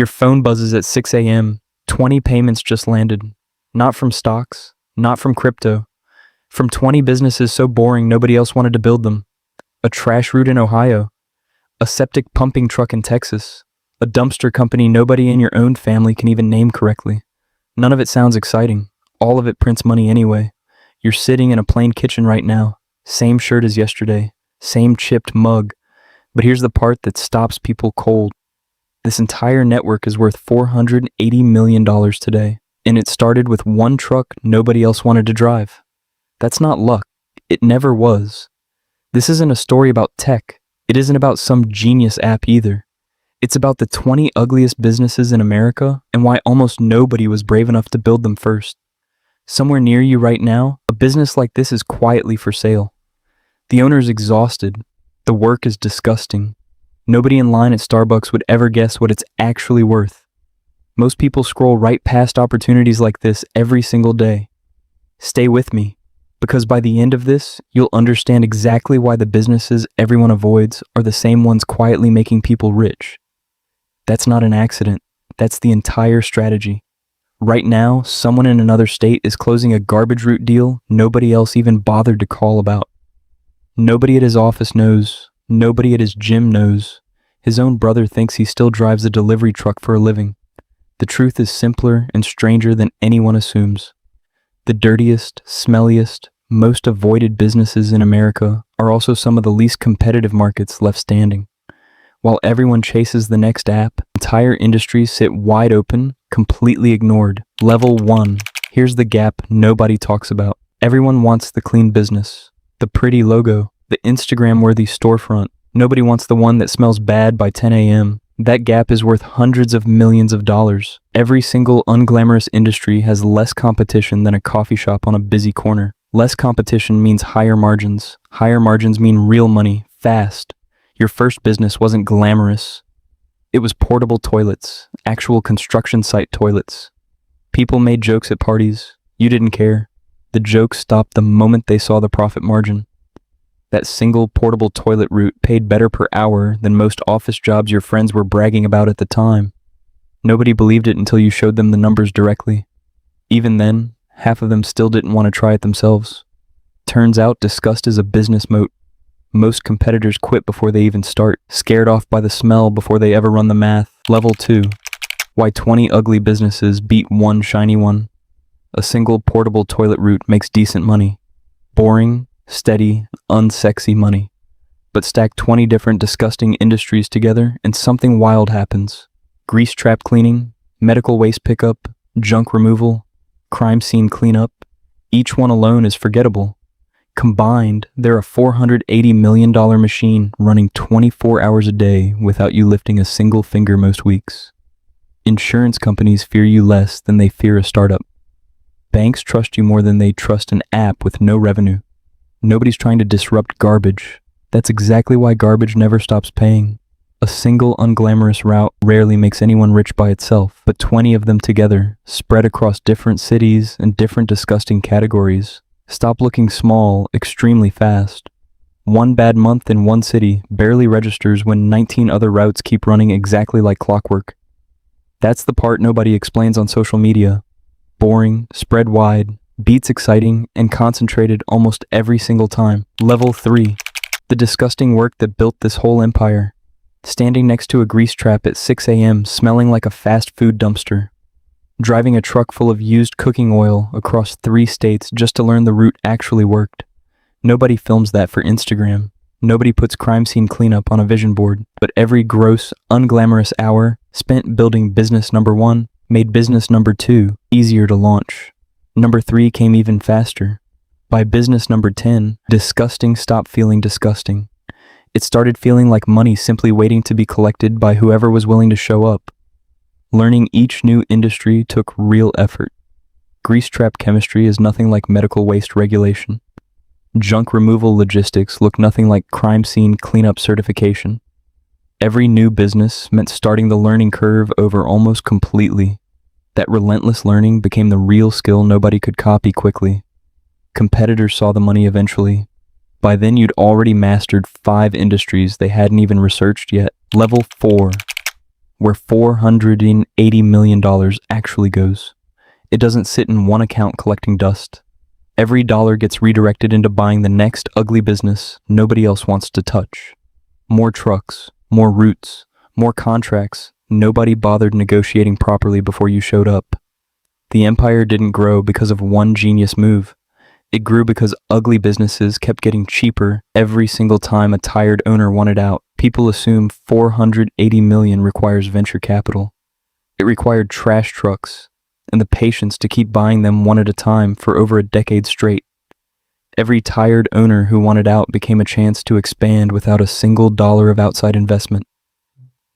Your phone buzzes at 6 a.m. 20 payments just landed. Not from stocks, not from crypto. From 20 businesses so boring nobody else wanted to build them. A trash route in Ohio. A septic pumping truck in Texas. A dumpster company nobody in your own family can even name correctly. None of it sounds exciting. All of it prints money anyway. You're sitting in a plain kitchen right now. Same shirt as yesterday. Same chipped mug. But here's the part that stops people cold. This entire network is worth $480 million today. And it started with one truck nobody else wanted to drive. That's not luck. It never was. This isn't a story about tech. It isn't about some genius app either. It's about the 20 ugliest businesses in America and why almost nobody was brave enough to build them first. Somewhere near you right now, a business like this is quietly for sale. The owner is exhausted. The work is disgusting. Nobody in line at Starbucks would ever guess what it's actually worth. Most people scroll right past opportunities like this every single day. Stay with me, because by the end of this, you'll understand exactly why the businesses everyone avoids are the same ones quietly making people rich. That's not an accident. That's the entire strategy. Right now, someone in another state is closing a garbage route deal nobody else even bothered to call about. Nobody at his office knows. Nobody at his gym knows. His own brother thinks he still drives a delivery truck for a living. The truth is simpler and stranger than anyone assumes. The dirtiest, smelliest, most avoided businesses in America are also some of the least competitive markets left standing. While everyone chases the next app, entire industries sit wide open, completely ignored. Level 1. Here's the gap nobody talks about. Everyone wants the clean business, the pretty logo, the Instagram-worthy storefront. Nobody wants the one that smells bad by 10 a.m. That gap is worth hundreds of millions of dollars. Every single unglamorous industry has less competition than a coffee shop on a busy corner. Less competition means higher margins. Higher margins mean real money, fast. Your first business wasn't glamorous. It was portable toilets, actual construction site toilets. People made jokes at parties. You didn't care. The jokes stopped the moment they saw the profit margin. That single portable toilet route paid better per hour than most office jobs your friends were bragging about at the time. Nobody believed it until you showed them the numbers directly. Even then, half of them still didn't want to try it themselves. Turns out disgust is a business moat. Most competitors quit before they even start, scared off by the smell before they ever run the math. Level 2. Why 20 ugly businesses beat one shiny one. A single portable toilet route makes decent money. Boring, steady, unsexy money. But stack 20 different disgusting industries together and something wild happens. Grease trap cleaning, medical waste pickup, junk removal, crime scene cleanup. Each one alone is forgettable. Combined, they're a $480 million machine running 24 hours a day without you lifting a single finger most weeks. Insurance companies fear you less than they fear a startup. Banks trust you more than they trust an app with no revenue. Nobody's trying to disrupt garbage. That's exactly why garbage never stops paying. A single unglamorous route rarely makes anyone rich by itself, but 20 of them together, spread across different cities and different disgusting categories, stop looking small extremely fast. One bad month in one city barely registers when 19 other routes keep running exactly like clockwork. That's the part nobody explains on social media. Boring, spread wide, beats exciting, and concentrated almost every single time. Level 3. The disgusting work that built this whole empire. Standing next to a grease trap at 6 a.m. smelling like a fast food dumpster. Driving a truck full of used cooking oil across 3 states just to learn the route actually worked. Nobody films that for Instagram. Nobody puts crime scene cleanup on a vision board. But every gross, unglamorous hour spent building business number 1 made business number 2 easier to launch. Number 3 came even faster. By business number 10, disgusting stopped feeling disgusting. It started feeling like money simply waiting to be collected by whoever was willing to show up. Learning each new industry took real effort. Grease trap chemistry is nothing like medical waste regulation. Junk removal logistics look nothing like crime scene cleanup certification. Every new business meant starting the learning curve over almost completely. That relentless learning became the real skill nobody could copy quickly. Competitors saw the money eventually. By then you'd already mastered 5 industries they hadn't even researched yet. Level 4. where $480 million actually goes. It doesn't sit in one account collecting dust. Every dollar gets redirected into buying the next ugly business nobody else wants to touch. More trucks, more routes, more contracts. Nobody bothered negotiating properly before you showed up. The empire didn't grow because of one genius move. It grew because ugly businesses kept getting cheaper every single time a tired owner wanted out. People assume $480 million requires venture capital. It required trash trucks and the patience to keep buying them one at a time for over a decade straight. Every tired owner who wanted out became a chance to expand without a single dollar of outside investment.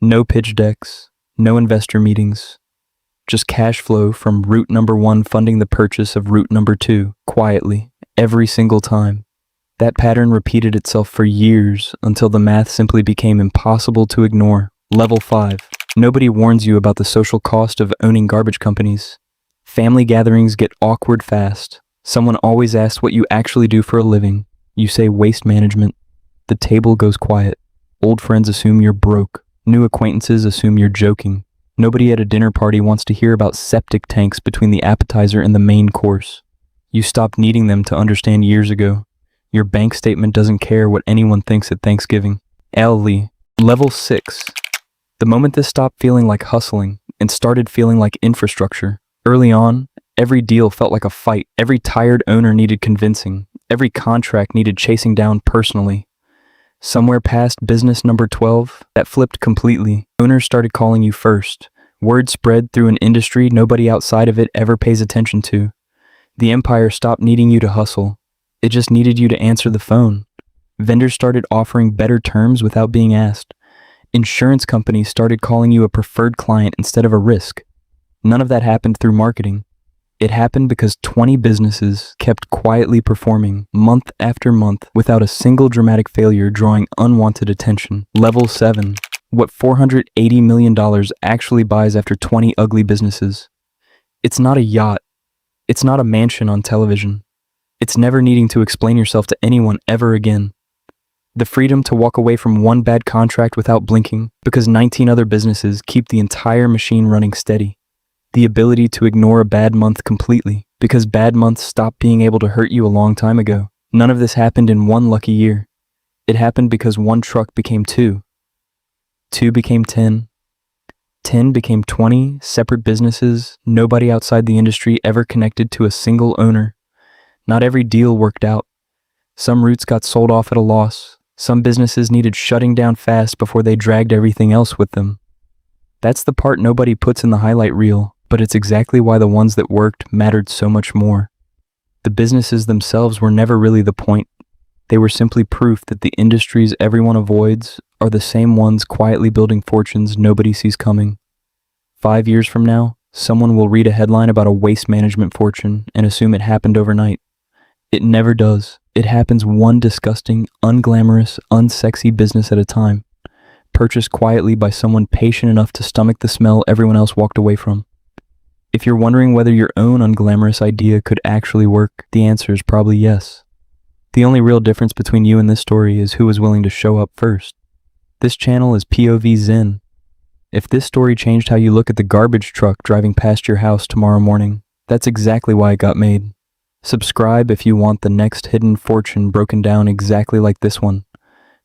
No pitch decks, no investor meetings, just cash flow from route number 1 funding the purchase of route number 2, quietly, every single time. That pattern repeated itself for years until the math simply became impossible to ignore. Level 5. Nobody warns you about the social cost of owning garbage companies. Family gatherings get awkward fast. Someone always asks what you actually do for a living. You say waste management. The table goes quiet. Old friends assume you're broke. New acquaintances assume you're joking. Nobody at a dinner party wants to hear about septic tanks between the appetizer and the main course. You stopped needing them to understand years ago. Your bank statement doesn't care what anyone thinks at Thanksgiving. Level 6. The moment this stopped feeling like hustling and started feeling like infrastructure. Early on, every deal felt like a fight. Every tired owner needed convincing. Every contract needed chasing down personally. Somewhere past business number 12, that flipped completely. Owners started calling you first. Word spread through an industry nobody outside of it ever pays attention to. The empire stopped needing you to hustle. It just needed you to answer the phone. Vendors started offering better terms without being asked. Insurance companies started calling you a preferred client instead of a risk. None of that happened through marketing. It happened because 20 businesses kept quietly performing month after month without a single dramatic failure drawing unwanted attention. Level 7. What $480 million actually buys after 20 ugly businesses. It's not a yacht. It's not a mansion on television. It's never needing to explain yourself to anyone ever again. The freedom to walk away from one bad contract without blinking because 19 other businesses keep the entire machine running steady. The ability to ignore a bad month completely because bad months stopped being able to hurt you a long time ago. None of this happened in one lucky year. It happened because one truck became 2. 2 became 10. 10 became 20 separate businesses, nobody outside the industry ever connected to a single owner. Not every deal worked out. Some routes got sold off at a loss. Some businesses needed shutting down fast before they dragged everything else with them. That's the part nobody puts in the highlight reel. But it's exactly why the ones that worked mattered so much more. The businesses themselves were never really the point. They were simply proof that the industries everyone avoids are the same ones quietly building fortunes nobody sees coming. 5 years from now, someone will read a headline about a waste management fortune and assume it happened overnight. It never does. It happens one disgusting, unglamorous, unsexy business at a time, purchased quietly by someone patient enough to stomach the smell everyone else walked away from. If you're wondering whether your own unglamorous idea could actually work, the answer is probably yes. The only real difference between you and this story is who was willing to show up first. This channel is POV Zenn. If this story changed how you look at the garbage truck driving past your house tomorrow morning, that's exactly why it got made. Subscribe if you want the next hidden fortune broken down exactly like this one,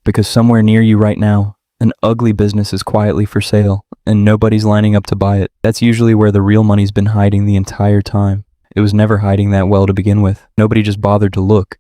because somewhere near you right now, an ugly business is quietly for sale, and nobody's lining up to buy it. That's usually where the real money's been hiding the entire time. It was never hiding that well to begin with. Nobody just bothered to look.